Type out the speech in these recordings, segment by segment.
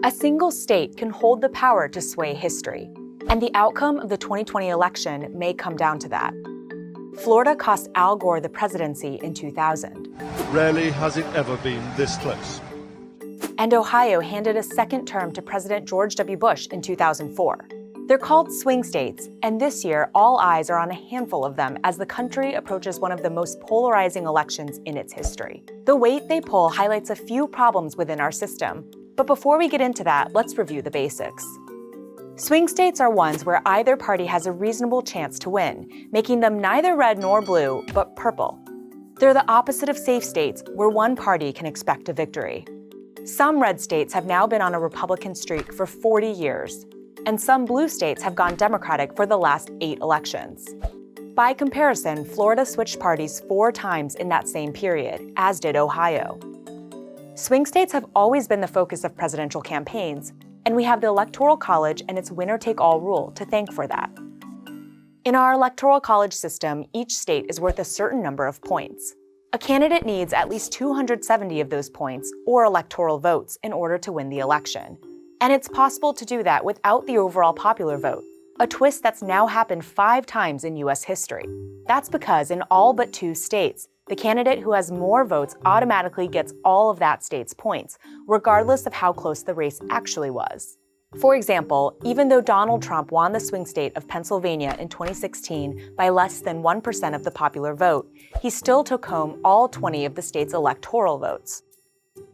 A single state can hold the power to sway history, and the outcome of the 2020 election may come down to that. Florida cost Al Gore the presidency in 2000. Rarely has it ever been this close. And Ohio handed a second term to President George W. Bush in 2004. They're called swing states, and this year all eyes are on a handful of them as the country approaches one of the most polarizing elections in its history. The weight they pull highlights a few problems within our system, but before we get into that, let's review the basics. Swing states are ones where either party has a reasonable chance to win, making them neither red nor blue, but purple. They're the opposite of safe states, where one party can expect a victory. Some red states have now been on a Republican streak for 40 years, and some blue states have gone Democratic for the last 8 elections. By comparison, Florida switched parties 4 times in that same period, as did Ohio. Swing states have always been the focus of presidential campaigns, and we have the Electoral College and its winner-take-all rule to thank for that. In our Electoral College system, each state is worth a certain number of points. A candidate needs at least 270 of those points, or electoral votes, in order to win the election. And it's possible to do that without the overall popular vote, a twist that's now happened 5 times in U.S. history. That's because in all but 2 states, the candidate who has more votes automatically gets all of that state's points, regardless of how close the race actually was. For example, even though Donald Trump won the swing state of Pennsylvania in 2016 by less than 1% of the popular vote, he still took home all 20 of the state's electoral votes.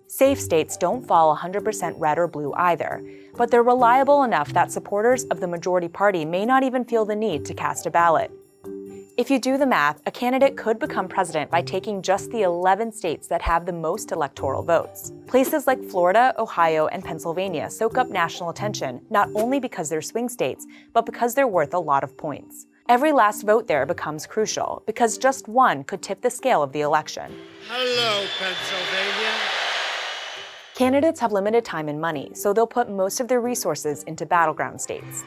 Safe states don't fall 100% red or blue either, but they're reliable enough that supporters of the majority party may not even feel the need to cast a ballot. If you do the math, a candidate could become president by taking just the 11 states that have the most electoral votes. Places like Florida, Ohio, and Pennsylvania soak up national attention, not only because they're swing states, but because they're worth a lot of points. Every last vote there becomes crucial, because just one could tip the scale of the election. Hello, Pennsylvania. Candidates have limited time and money, so they'll put most of their resources into battleground states.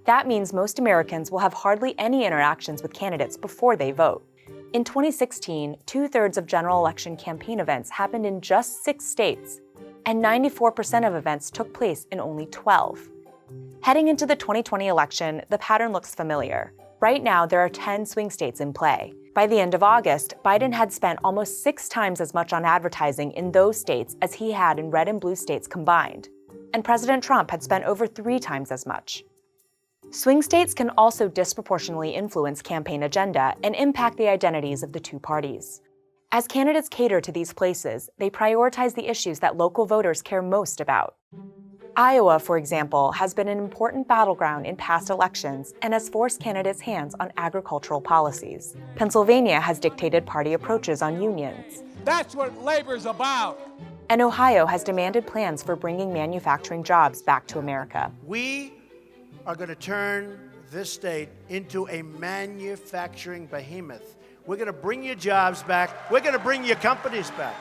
That means most Americans will have hardly any interactions with candidates before they vote. In 2016, 2/3 of general election campaign events happened in just 6 states, and 94% of events took place in only 12. Heading into the 2020 election, the pattern looks familiar. Right now, there are 10 swing states in play. By the end of August, Biden had spent almost 6 times as much on advertising in those states as he had in red and blue states combined. And President Trump had spent over 3 times as much. Swing states can also disproportionately influence campaign agenda and impact the identities of the 2 parties. As candidates cater to these places, they prioritize the issues that local voters care most about. Iowa, for example, has been an important battleground in past elections and has forced candidates' hands on agricultural policies. Pennsylvania has dictated party approaches on unions. That's what labor's about. And Ohio has demanded plans for bringing manufacturing jobs back to America. We are going to turn this state into a manufacturing behemoth. We're going to bring your jobs back. We're going to bring your companies back.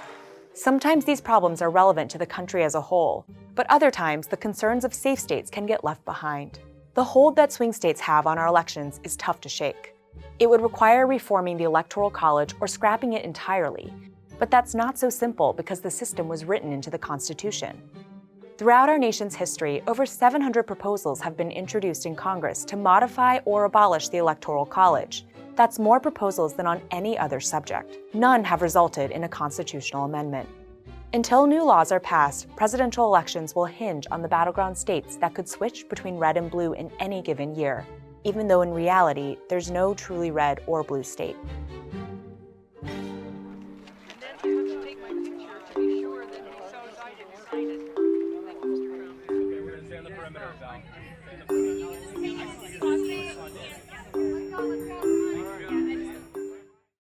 Sometimes these problems are relevant to the country as a whole, but other times the concerns of safe states can get left behind. The hold that swing states have on our elections is tough to shake. It would require reforming the Electoral College or scrapping it entirely, but that's not so simple because the system was written into the Constitution. Throughout our nation's history, over 700 proposals have been introduced in Congress to modify or abolish the Electoral College. That's more proposals than on any other subject. None have resulted in a constitutional amendment. Until new laws are passed, presidential elections will hinge on the battleground states that could switch between red and blue in any given year, even though in reality, there's no truly red or blue state.